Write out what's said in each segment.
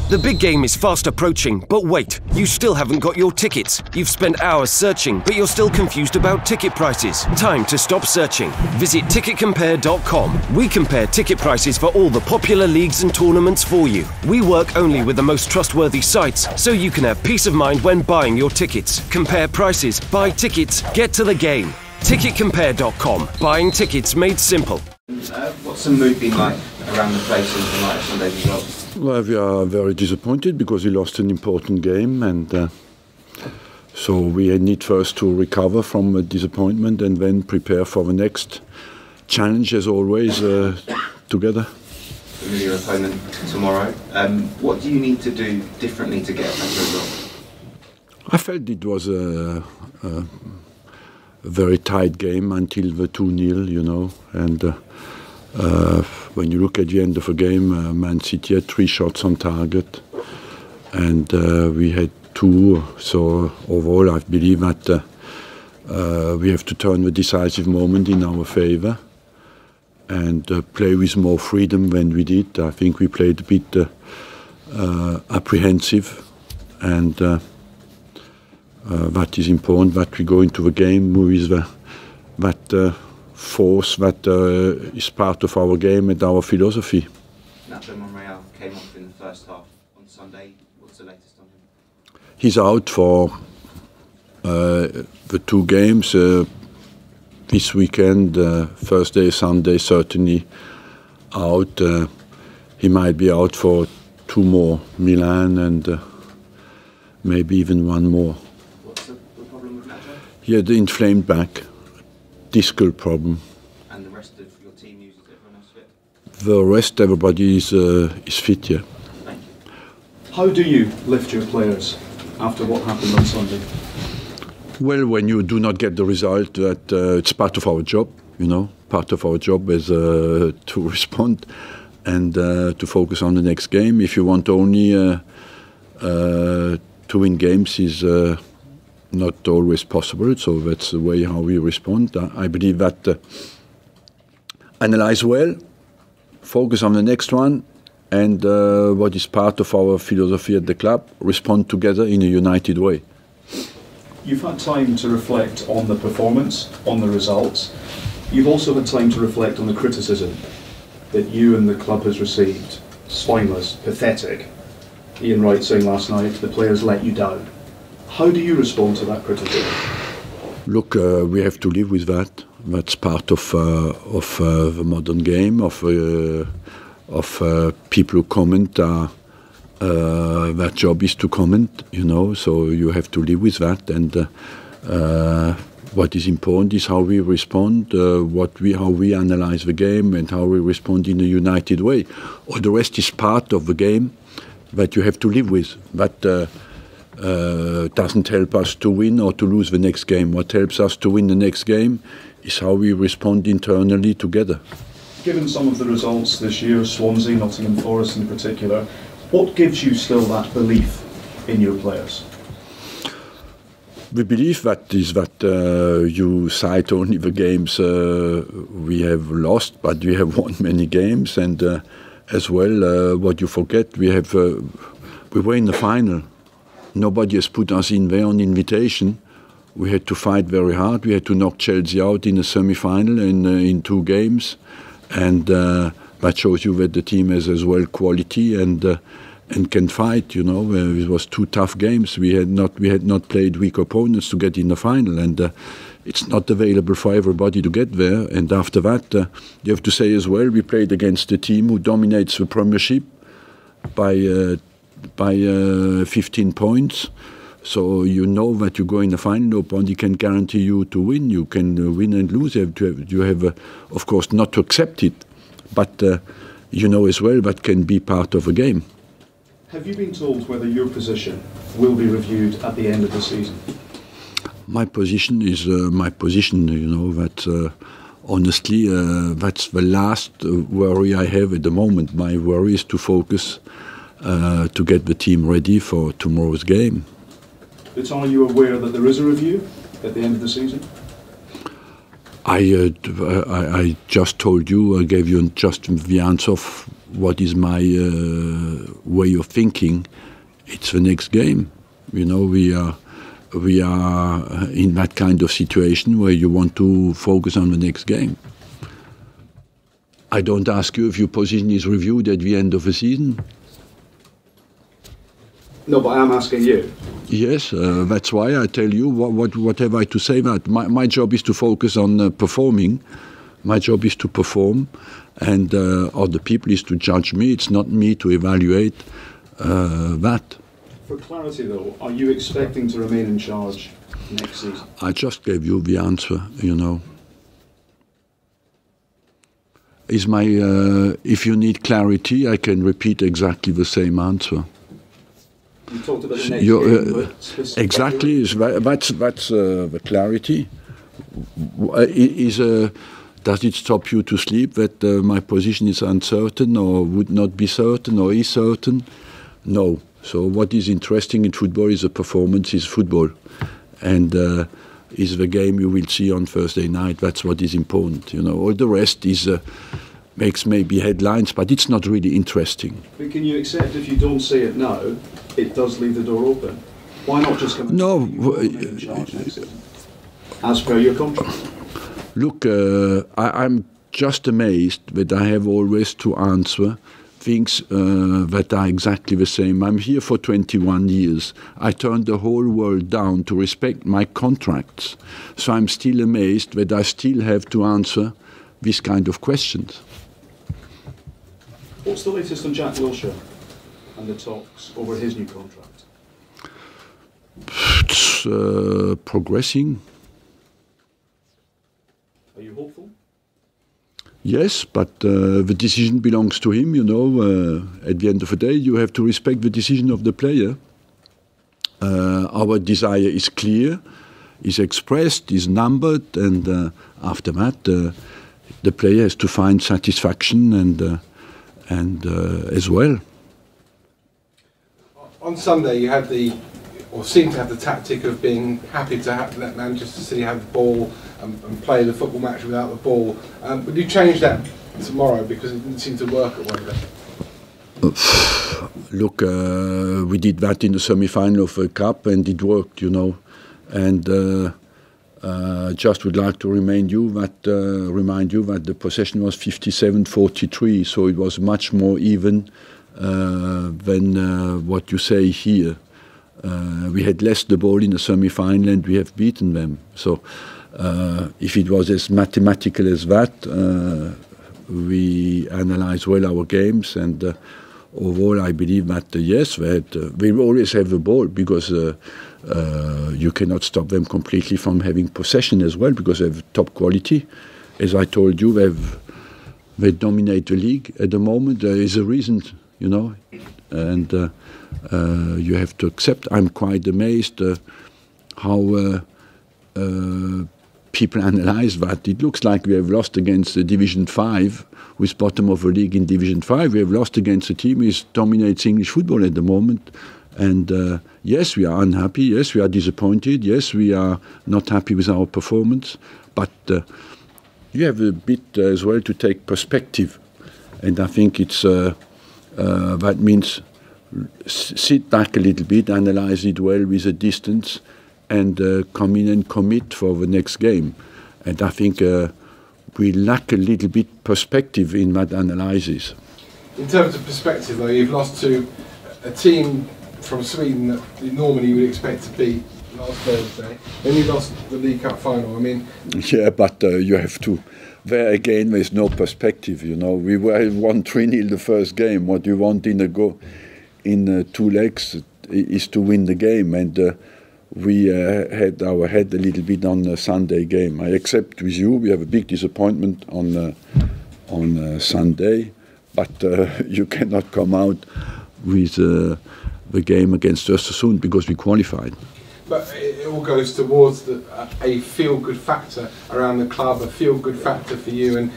The big game is fast approaching, but wait, you still haven't got your tickets. You've spent hours searching, but you're still confused about ticket prices. Time to stop searching. Visit ticketcompare.com. We compare ticket prices for all the popular leagues and tournaments for you. We work only with the most trustworthy sites, so you can have peace of mind when buying your tickets. Compare prices, buy tickets, get to the game. Ticketcompare.com. Buying tickets made simple. What's the mood been like around the place in the light of Sunday's results? Well, we are very disappointed because we lost an important game, and so we need first to recover from a disappointment and then prepare for the next challenge, as always, together. With your opponent tomorrow, what do you need to do differently to get a better result? I felt it was a very tight game until the 2-0, you know, and when you look at the end of the game, Man City had 3 shots on target, and we had 2. So overall, I believe that we have to turn the decisive moment in our favour and play with more freedom than we did. I think we played a bit apprehensive, and that is important, that we go into the game with that force that is part of our game and our philosophy. Nacho Monreal came off in the first half on Sunday. What's the latest on him? He's out for the 2 games this weekend, Thursday, Sunday, certainly out. He might be out for 2 more, Milan, and maybe even 1 more. What's the problem with Nacho? He had the inflamed back, discal problem. And the rest of your team uses everyone else fit? The rest, everybody is fit, yeah. Thank you. How do you lift your players after what happened on Sunday? Well, when you do not get the result, that it's part of our job, you know. Part of our job is to respond and to focus on the next game. If you want only to win games, is not always possible. So that's the way how we respond. I believe that analyze well, focus on the next one, and what is part of our philosophy at the club, respond together in a united way. You've had time to reflect on the performance, on the results. You've also had time to reflect on the criticism that you and the club has received. Spineless, pathetic. Ian Wright saying last night, the players let you down. How do you respond to that criticism? Look, we have to live with that. That's part of the modern game, of people who comment. That job is to comment, you know, so you have to live with that. And what is important is how we respond, how we analyze the game, and how we respond in a united way. All the rest is part of the game that you have to live with. That doesn't help us to win or to lose the next game. What helps us to win the next game is how we respond internally together. Given some of the results this year, Swansea, Nottingham Forest in particular, what gives you still that belief in your players? We believe that you cite only the games we have lost, but we have won many games, and as well, what you forget, we were in the final. Nobody has put us in there on invitation. We had to fight very hard. We had to knock Chelsea out in a semi-final in 2 games, and that shows you that the team has as well quality and can fight. You know, it was 2 tough games. We had not played weak opponents to get in the final, and it's not available for everybody to get there. And after that, you have to say as well, we played against a team who dominates the Premiership by 15 points. So you know that you go in the final, nobody can guarantee you to win. You can win and lose. You have of course, not to accept it, but you know as well that can be part of a game. Have you been told whether your position will be reviewed at the end of the season? My position is my position, you know, that honestly, that's the last worry I have at the moment. My worry is to focus to get the team ready for tomorrow's game. But are you aware that there is a review at the end of the season? I just told you, I gave you just the answer of what is my way of thinking, it's the next game. You know, we are in that kind of situation where you want to focus on the next game. I don't ask you if your position is reviewed at the end of the season. No, but I am asking you. Yes, that's why I tell you what have I to say about. My job is to focus on performing. My job is to perform, and other people is to judge me. It's not me to evaluate that. For clarity though, are you expecting to remain in charge next season? I just gave you the answer, you know. If you need clarity, I can repeat exactly the same answer. You talked about the next game, but specifically... Exactly, that's the clarity. Does it stop you to sleep that my position is uncertain or would not be certain or is certain? No. So what is interesting in football is the performance, is football. And is the game you will see on Thursday night. That's what is important. You know, all the rest is makes maybe headlines, but it's not really interesting. But can you accept if you don't say it now, it does leave the door open? Why not just come and No, say you will remain in charge next season, as per your contract? Look, I'm just amazed that I have always to answer things that are exactly the same. I'm here for 21 years. I turned the whole world down to respect my contracts. So I'm still amazed that I still have to answer these kind of questions. What's the latest on Jack Wilshere and the talks over his new contract? It's progressing. Are you hopeful? Yes, but the decision belongs to him, you know. At the end of the day, you have to respect the decision of the player. Our desire is clear, is expressed, is numbered, and after that, the player has to find satisfaction and as well. On Sunday, you had or seemed to have the tactic of being happy to let Manchester City have the ball and play the football match without the ball. Would you change that tomorrow because it didn't seem to work at Wembley? Look, we did that in the semi-final of the Cup and it worked, you know. And just would like to remind you that the possession was 57-43, so it was much more even than what you say here. We had less the ball in the semi-final and we have beaten them. So if it was as mathematical as that, we analyze well our games, and overall I believe that yes, we always have the ball because you cannot stop them completely from having possession as well because they have top quality. As I told you, they dominate the league at the moment. There is a reason, you know, and you have to accept. I'm quite amazed how people analyze that. It looks like we have lost against Division 5, who is bottom of the league in Division 5. We have lost against a team who dominates English football at the moment. And yes, we are unhappy. Yes, we are disappointed. Yes, we are not happy with our performance. But you have a bit as well to take perspective. And I think it's that means sit back a little bit, analyze it well with a distance, and come in and commit for the next game. And I think we lack a little bit perspective in that analysis. In terms of perspective, though, you've lost to a team from Sweden that you normally would expect to beat last Thursday. Then you lost the League Cup final. I mean, yeah, but you have to. There again, there's no perspective. You know, we were 1-3-0 the first game. What you want in two legs is to win the game, and we had our head a little bit on the Sunday game. I accept with you, we have a big disappointment on Sunday, but you cannot come out with the game against Östersund because we qualified. But it all goes towards a feel-good factor around the club, a feel-good factor for you, and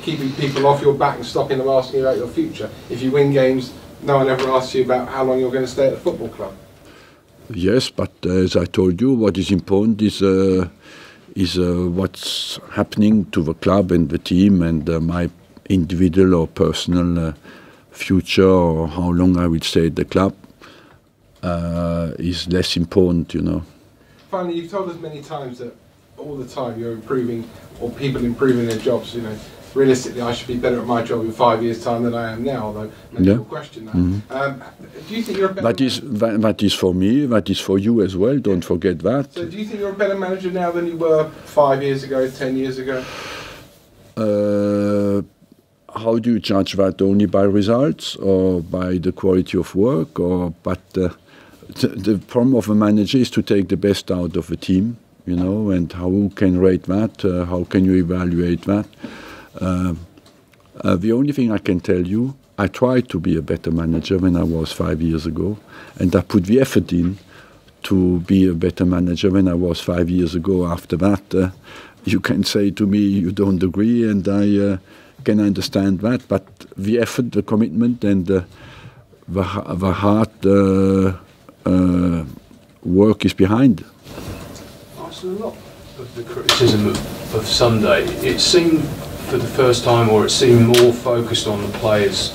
keeping people off your back and stopping them asking you about your future. If you win games, no one ever asks you about how long you're going to stay at the football club. Yes, but as I told you, what is important is what's happening to the club and the team, and my individual or personal future or how long I will stay at the club is less important, you know. Finally, you've told us many times that all the time you're improving, or people improving their jobs, you know. Realistically, I should be better at my job in 5 years' time than I am now, although many people question that. Do you think you're a better manager? That is for me, that is for you as well, don't forget that. So do you think you're a better manager now than you were 5 years ago, 10 years ago? How do you judge that? Only by results or by the quality of work? But the problem of a manager is to take the best out of a team, you know, and how can you rate that? How can you evaluate that? The only thing I can tell you, I tried to be a better manager when I was 5 years ago, and I put the effort in to be a better manager when I was 5 years ago. After that, you can say to me you don't agree, and I can understand that, but the effort, the commitment, and the hard work is behind. Arsene, a lot of the criticism of Sunday, it seemed for the first time, or it seemed more focused on the players'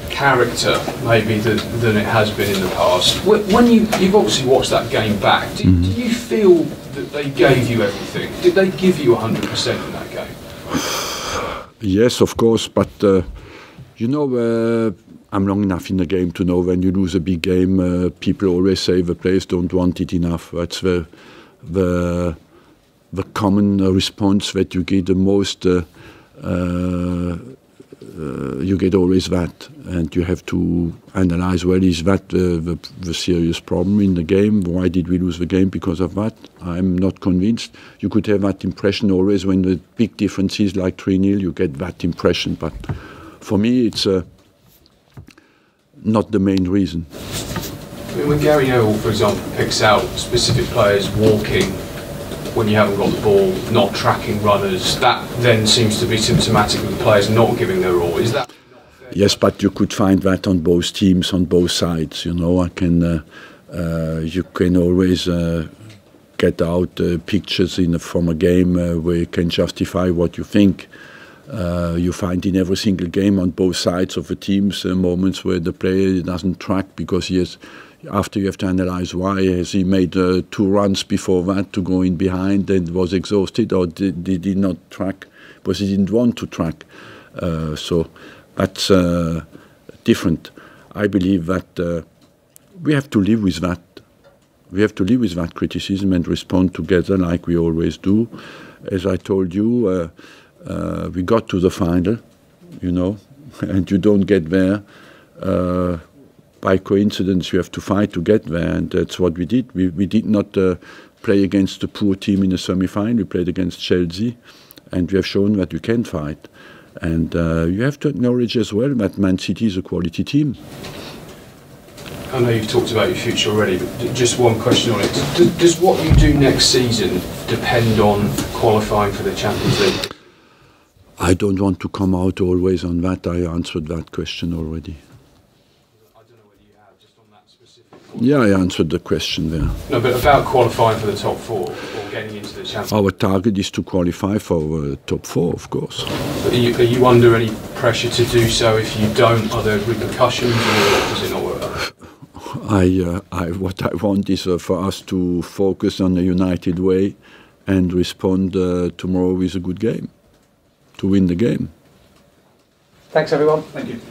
character maybe than it has been in the past. When you've obviously watched that game back, do you feel that they gave you everything? Did they give you 100% in that game? Yes, of course, but you know, I'm long enough in the game to know when you lose a big game, people always say the players don't want it enough. That's the common response that you get the most. You get always that, and you have to analyze, well, is that the serious problem in the game? Why did we lose the game because of that? I'm not convinced. You could have that impression always when the big differences like 3-0, you get that impression, but for me it's not the main reason. I mean, when Gary Neville, for example, picks out specific players walking when you haven't got the ball, not tracking runners, that then seems to be symptomatic of the players not giving their all. Is that? Yes, but you could find that on both teams, on both sides. You know, you can always get out pictures from a game where you can justify what you think. You find in every single game on both sides of the teams moments where the player doesn't track because he has. After you have to analyze why, has he made 2 runs before that to go in behind and was exhausted, or did he not track because he didn't want to track? So that's different. I believe that we have to live with that. We have to live with that criticism and respond together like we always do. As I told you, we got to the final, you know, and you don't get there. By coincidence, you have to fight to get there, and that's what we did. We did not play against a poor team in the semi-final. We played against Chelsea, and we have shown that we can fight. And you have to acknowledge as well that Man City is a quality team. I know you've talked about your future already, but just one question on it. Does what you do next season depend on qualifying for the Champions League? I don't want to come out always on that. I answered that question already. Yeah, I answered the question there. No, but about qualifying for the top 4 or getting into the Champions League. Our target is to qualify for top 4, of course. But are you under any pressure to do so? If you don't, are there repercussions, or does it not work? What I want is for us to focus on a united way and respond tomorrow with a good game, to win the game. Thanks, everyone. Thank you.